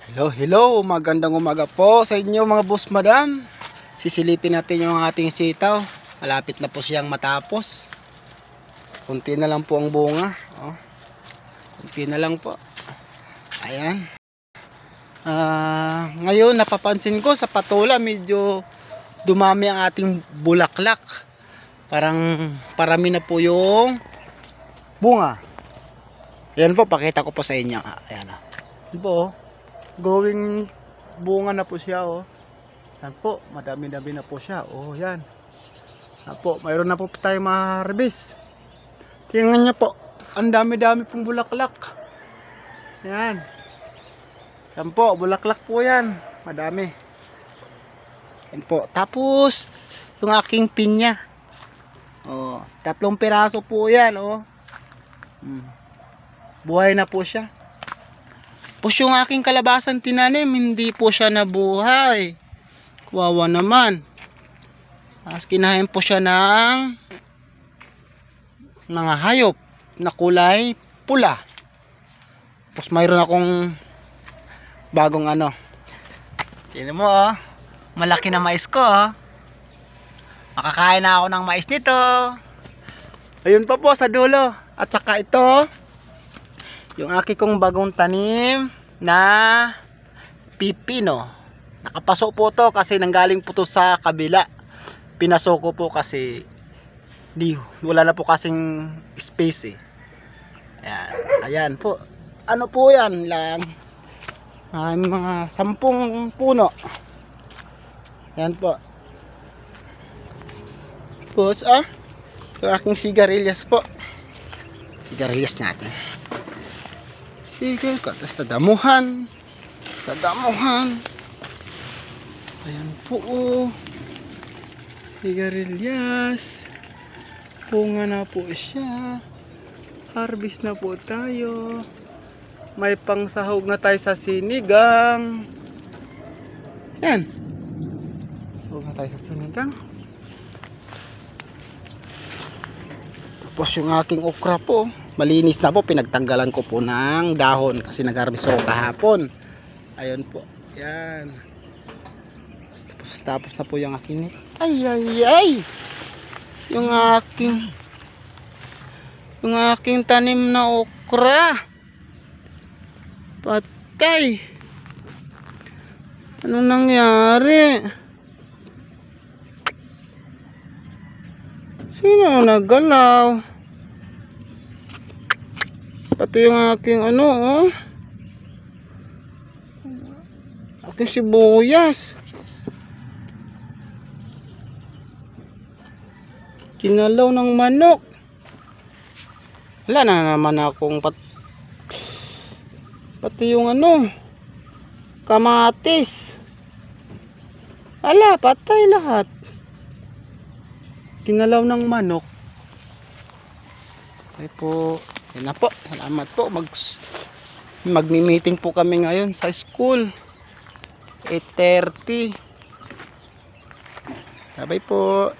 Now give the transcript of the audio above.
Hello, hello. Magandang umaga po sa inyo mga boss madam. Sisilipin natin yung ating sitaw. Malapit na po siyang matapos. Kunti na lang po ang bunga. Oh. Kunti na lang po. Ayan. Ngayon napapansin ko sa patula medyo dumami ang ating bulaklak. Parang parami na po yung bunga. Ayan po, pakita ko po sa inyo. Ayan. Ayan po, oh. Going bunga na po siya, oh. Yan po, madami-dami na po siya. Oh, yan. Yan po, mayroon na po tayong ma-harvest. Tingnan niyo po, ang dami-dami pong bulaklak. Yan. Yan po, bulaklak po yan. Madami. Yan po. Tapos, yung aking pinya. Oh, 3 piraso po yan, oh. Buhay na po siya. Tapos yung aking kalabasan tinanim, hindi po siya nabuhay. Kawawa naman. Tapos kinain po siya ng mga hayop na kulay pula. Tapos mayroon akong bagong ano. Tingnan mo, oh. Malaki na mais ko, oh. Makakain na ako ng mais nito. Ayun pa po sa dulo. At saka ito, yung aking kong bagong tanim na pipino. Nakapaso po to kasi nanggaling po to sa kabila. Pinaso ko po kasi wala na po kasing space, eh. Ayan, ayan po. Ano po yan lang? Mga 10 puno. Ayan po. Tapos yung aking sigarilyas po. Sigarilyas natin. Sige, tapos sa damuhan. Ayan po, oh. Sigarilyas. Bunga na po siya. Harvest na po tayo. May pangsahog na tayo sa sinigang. Ayan. Sahog na tayo sa sinigang. Tapos yung aking okra po, malinis na po, pinagtanggalan ko po ng dahon kasi nag-harvest ako kahapon. Ayun po. Yan. Tapos na po yung aking yung aking tanim na okra. Patay. Anong nangyari? Sino naggalaw? Pati yung aking aking sibuyas. Kinalaw ng manok. Wala na naman akong pati yung kamatis. Ala, patay lahat. Kinalaw ng manok. Okay po. Yan na po. Salamat po. Magmi-meeting po kami ngayon sa school. 8:30. Bye po.